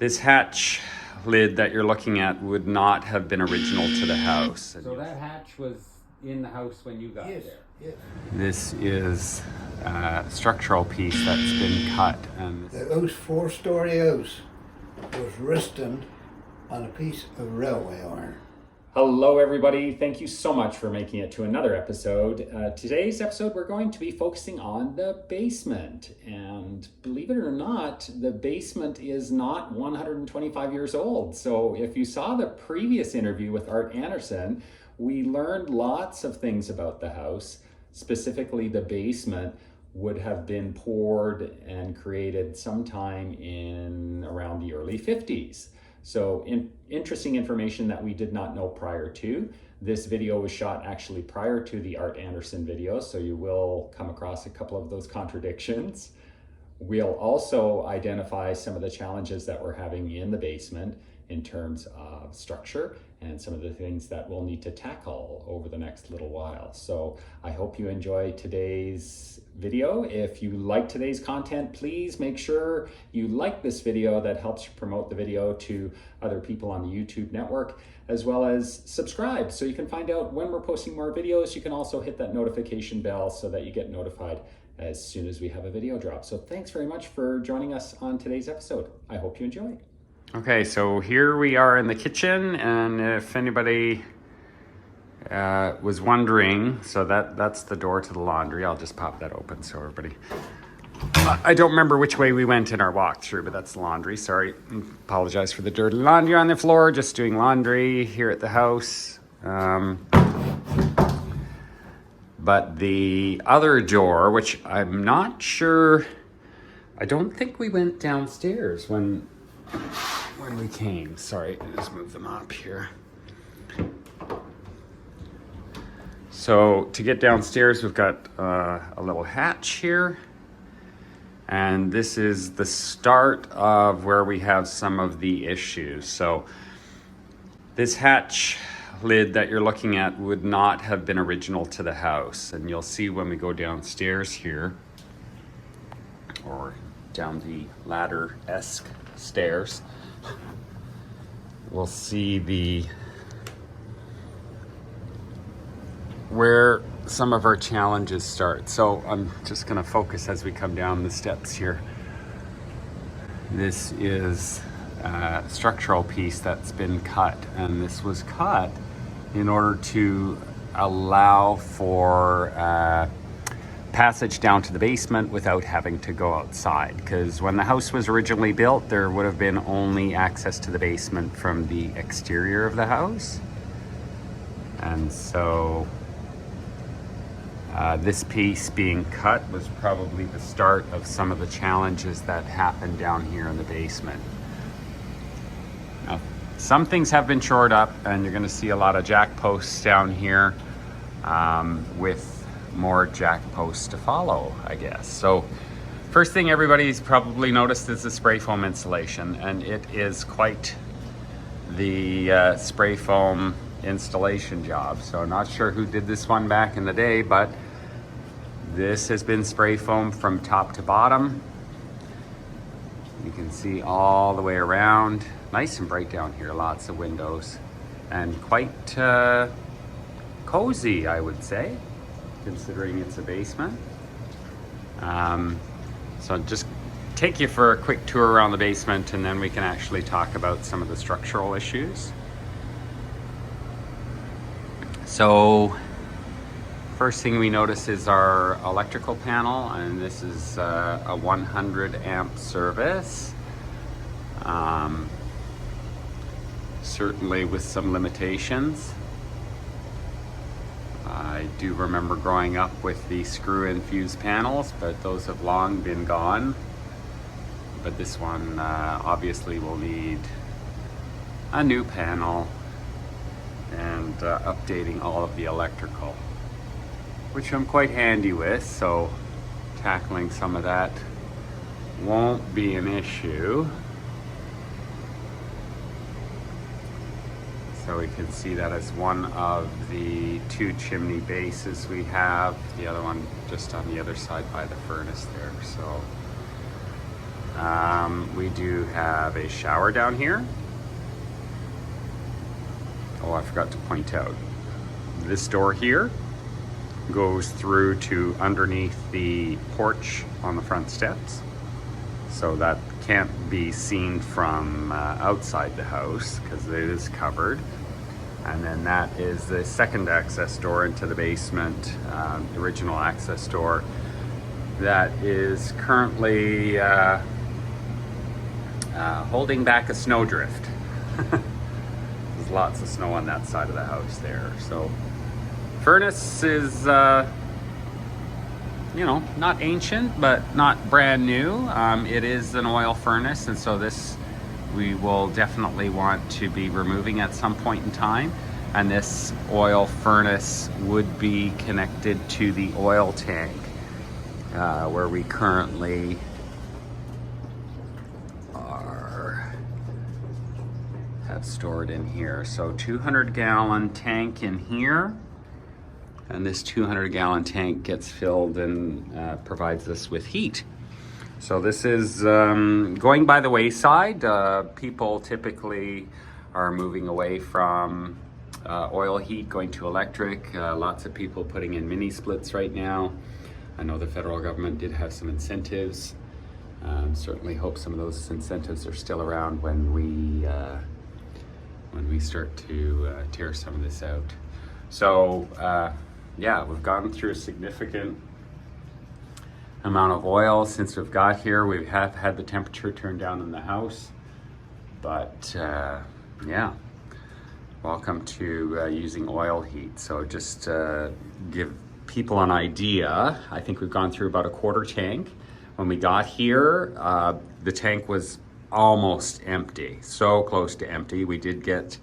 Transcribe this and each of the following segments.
This hatch lid that you're looking at would not have been original to the house. So that hatch was in the house when you got Yes, there? yes. This is a structural piece that's been cut, and The house, four-story house, was resting on a piece of railway iron. Hello everybody, thank you so much for making it to another episode. Today's episode we're going to be focusing on the basement, and believe it or not, the basement is not 125 years old. So if you saw the previous interview with Art Anderson, we learned lots of things about the house. Specifically, the basement would have been poured and created sometime in around the early 50s. So interesting information that we did not know prior to. This video was shot actually prior to the Art Anderson video, so you will come across a couple of those contradictions. We'll also identify some of the challenges that we're having in the basement in terms of structure and some of the things that we'll need to tackle over the next little while. So I hope you enjoy today's video. If you like today's content, please make sure you like this video. That helps promote the video to other people on the YouTube network, as well as subscribe so you can find out when we're posting more videos. You can also hit that notification bell so that you get notified as soon as we have a video drop. So thanks very much for joining us on today's episode. I hope you enjoy. okay, so here we are in the kitchen, and if anybody was wondering, so that's the door to the laundry. I'll just pop that open so everybody... I don't remember which way we went in our walkthrough, but that's the laundry. Sorry, apologize for the dirty laundry on the floor. Just doing laundry here at the house. But the other door, which I'm not sure... I don't think we went downstairs when we came. Sorry, let's move them up here. So to get downstairs, we've got a little hatch here. And this is the start of where we have some of the issues. So this hatch lid that you're looking at would not have been original to the house. And you'll see when we go downstairs here, or down the ladder-esque stairs, we'll see where some of our challenges start. So I'm just gonna focus as we come down the steps here. This is a structural piece that's been cut, and this was cut in order to allow for passage down to the basement without having to go outside, because when the house was originally built, there would have been only access to the basement from the exterior of the house. And so this piece being cut was probably the start of some of the challenges that happened down here in the basement. Now, some things have been shored up, and you're going to see a lot of jack posts down here with more jack posts to follow, I guess. So first thing everybody's probably noticed is the spray foam insulation, and it is quite the spray foam installation job. So not sure who did this one back in the day, but this has been spray foam from top to bottom. You can see all the way around. Nice and bright down here, lots of windows, and quite cozy, I would say, considering it's a basement. So just take you for a quick tour around the basement, and then we can actually talk about some of the structural issues. So first thing we notice is our electrical panel, and this is a 100 amp service. Certainly with some limitations. I do remember growing up with the screw-in fuse panels, but those have long been gone. But this one obviously will need a new panel and updating all of the electrical, which I'm quite handy with, so tackling some of that won't be an issue. So we can see that as one of the two chimney bases we have, the other one just on the other side by the furnace there. So We do have a shower down here. Oh, I forgot to point out, this door here goes through to underneath the porch on the front steps. So that can't be seen from outside the house because it is covered. And then that is the second access door into the basement, the original access door that is currently holding back a snowdrift. There's lots of snow on that side of the house there. So furnace is, you know, not ancient, but not brand new. It is an oil furnace, and so this we will definitely want to be removing at some point in time. And this oil furnace would be connected to the oil tank where we currently have stored in here. So 200-gallon tank in here, and this 200-gallon tank gets filled and provides us with heat. So this is going by the wayside. People typically are moving away from oil heat, going to electric. Lots of people putting in mini splits right now. I know the federal government did have some incentives. Certainly hope some of those incentives are still around when we start to tear some of this out. So yeah, we've gone through a significant amount of oil since we've got here. We have had the temperature turned down in the house, but yeah, welcome to using oil heat. So just give people an idea, I think we've gone through about a quarter tank. When we got here, the tank was almost empty, so close to empty. We did get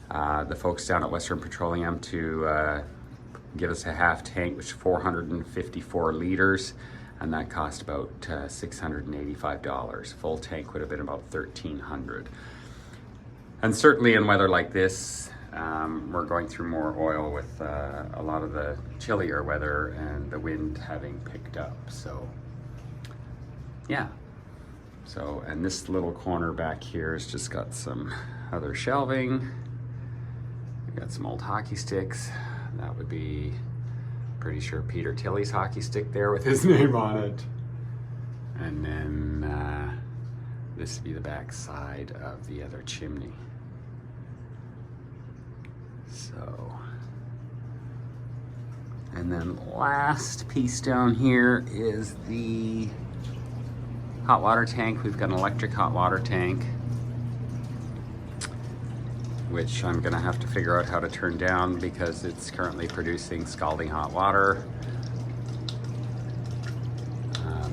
the folks down at Western Petroleum to give us a half tank, which is 454 liters, and that cost about $685. Full tank would have been about $1,300. And certainly in weather like this, we're going through more oil with a lot of the chillier weather and the wind having picked up. So yeah. So, and this little corner back here has just got some other shelving. We've got some old hockey sticks. That would be, pretty sure, Peter Tilley's hockey stick there with his name on it. And then this would be the back side of the other chimney. So, and then last piece down here is the hot water tank. We've got an electric hot water tank, which I'm gonna have to figure out how to turn down because it's currently producing scalding hot water.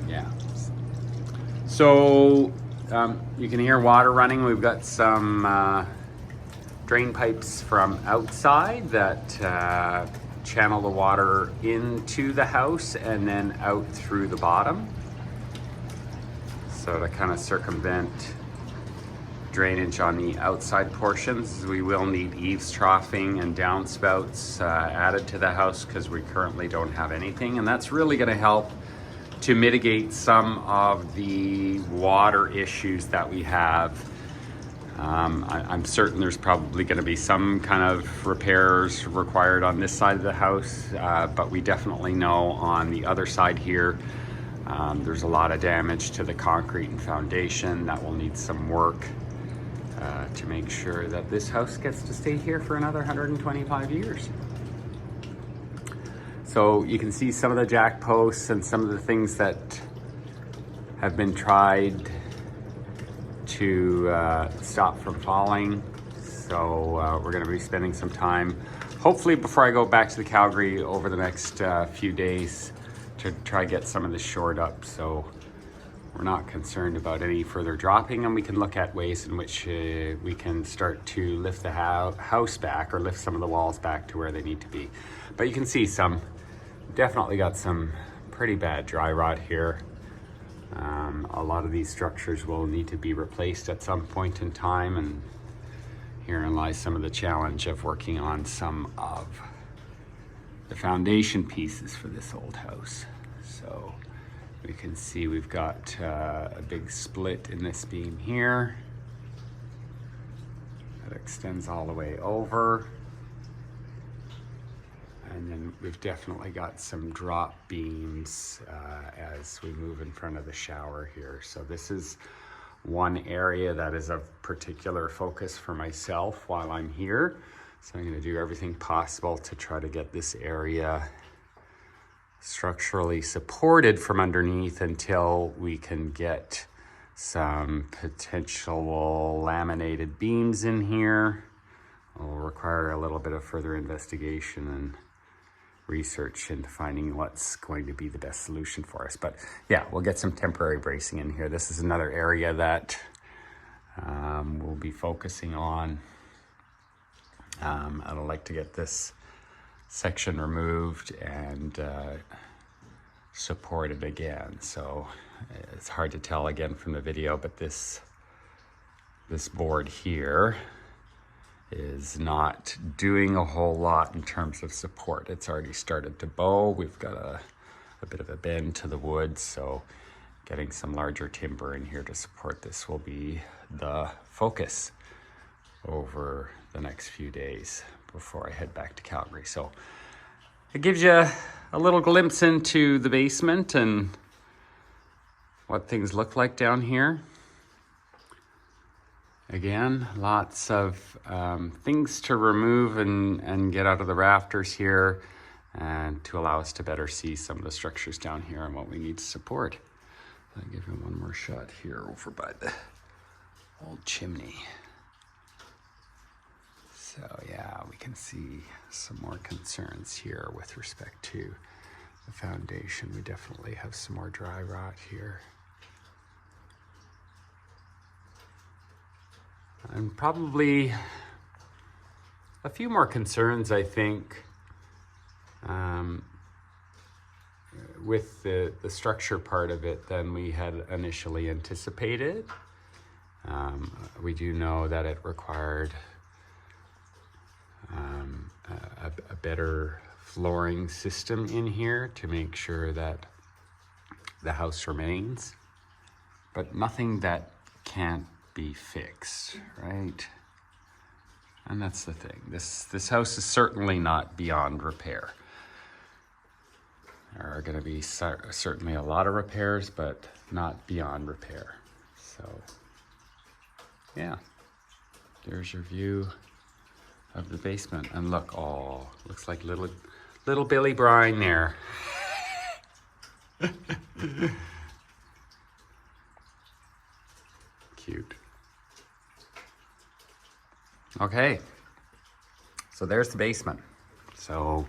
Yeah. So you can hear water running. We've got some drain pipes from outside that channel the water into the house and then out through the bottom. So to kind of circumvent drainage on the outside portions, we will need eaves troughing and downspouts added to the house because we currently don't have anything, and that's really going to help to mitigate some of the water issues that we have. I'm certain there's probably going to be some kind of repairs required on this side of the house, but we definitely know on the other side here there's a lot of damage to the concrete and foundation that will need some work to make sure that this house gets to stay here for another 125 years. So you can see some of the jack posts and some of the things that have been tried to stop from falling. So we're going to be spending some time, hopefully before I go back to the Calgary over the next few days, to try get some of this shored up. So we're not concerned about any further dropping, and we can look at ways in which we can start to lift the house back or lift some of the walls back to where they need to be. But you can see definitely got some pretty bad dry rot here. A lot of these structures will need to be replaced at some point in time, and herein lies some of the challenge of working on some of the foundation pieces for this old house. So We can see we've got a big split in this beam here. That extends all the way over. And then we've definitely got some drop beams as we move in front of the shower here. So this is one area that is of particular focus for myself while I'm here. So I'm going to do everything possible to try to get this area structurally supported from underneath until we can get some potential laminated beams in here. It will require a little bit of further investigation and research into finding what's going to be the best solution for us. But yeah, we'll get some temporary bracing in here. This is another area that we'll be focusing on. I'd like to get this section removed and supported again. So it's hard to tell again from the video, but this board here is not doing a whole lot in terms of support. It's already started to bow. We've got a bit of a bend to the wood, so getting some larger timber in here to support this will be the focus over the next few days before I head back to Calgary. So it gives you a little glimpse into the basement and what things look like down here. Again, lots of things to remove and get out of the rafters here, and to allow us to better see some of the structures down here and what we need to support. I'll give you one more shot here over by the old chimney. So yeah, we can see some more concerns here with respect to the foundation. We definitely have some more dry rot here. And probably a few more concerns, I think, with the structure part of it than we had initially anticipated. We do know that it required a better flooring system in here to make sure that the house remains, but nothing that can't be fixed, right? And that's the thing. This house is certainly not beyond repair. There are going to be certainly a lot of repairs, but not beyond repair. So yeah, there's your view of the basement. And look, oh, looks like little Billy Brine there. Cute. Okay, so there's the basement. So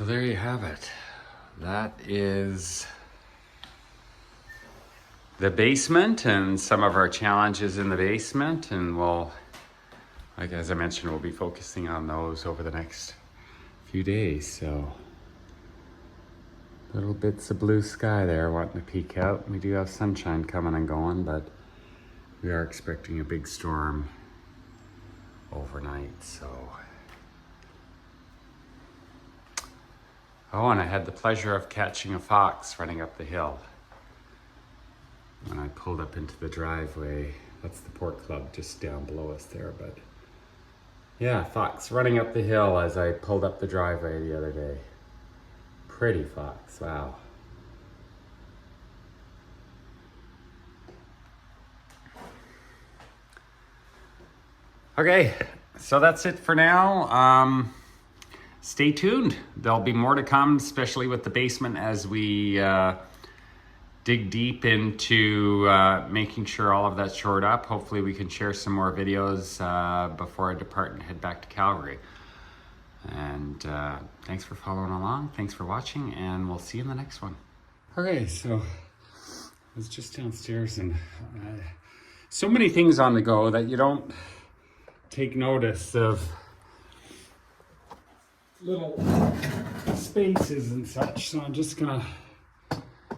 there you have it. That is the basement and some of our challenges in the basement, and we'll, like as I mentioned, we'll be focusing on those over the next few days. So little bits of blue sky there wanting to peek out. We do have sunshine coming and going, but we are expecting a big storm overnight. So oh, and I had the pleasure of catching a fox running up the hill when I pulled up into the driveway. That's the Port Club just down below us there, but yeah, fox running up the hill as I pulled up the driveway the other day. Pretty fox, wow. Okay, so that's it for now. Stay tuned. There'll be more to come, especially with the basement as we dig deep into making sure all of that's shored up. Hopefully we can share some more videos before I depart and head back to Calgary. And thanks for following along. Thanks for watching, and we'll see you in the next one. Okay, so I was just downstairs, and so many things on the go that you don't take notice of little spaces and such. So I'm just gonna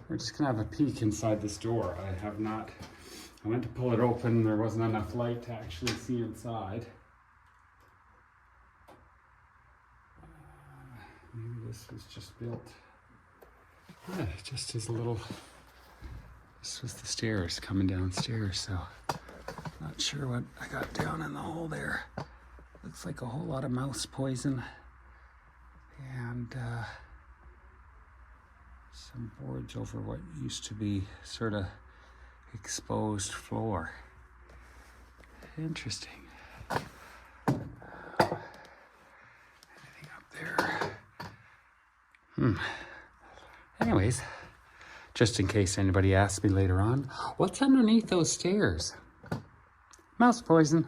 we're just gonna have a peek inside this door. I went to pull it open, there wasn't enough light to actually see inside. Maybe this was just built, just as a little, this was the stairs coming downstairs, so not sure what I got down in the hole there. Looks like a whole lot of mouse poison and some boards over what used to be sort of exposed floor. Interesting. Anything up there? Anyways, just in case anybody asks me later on, what's underneath those stairs? Mouse poison.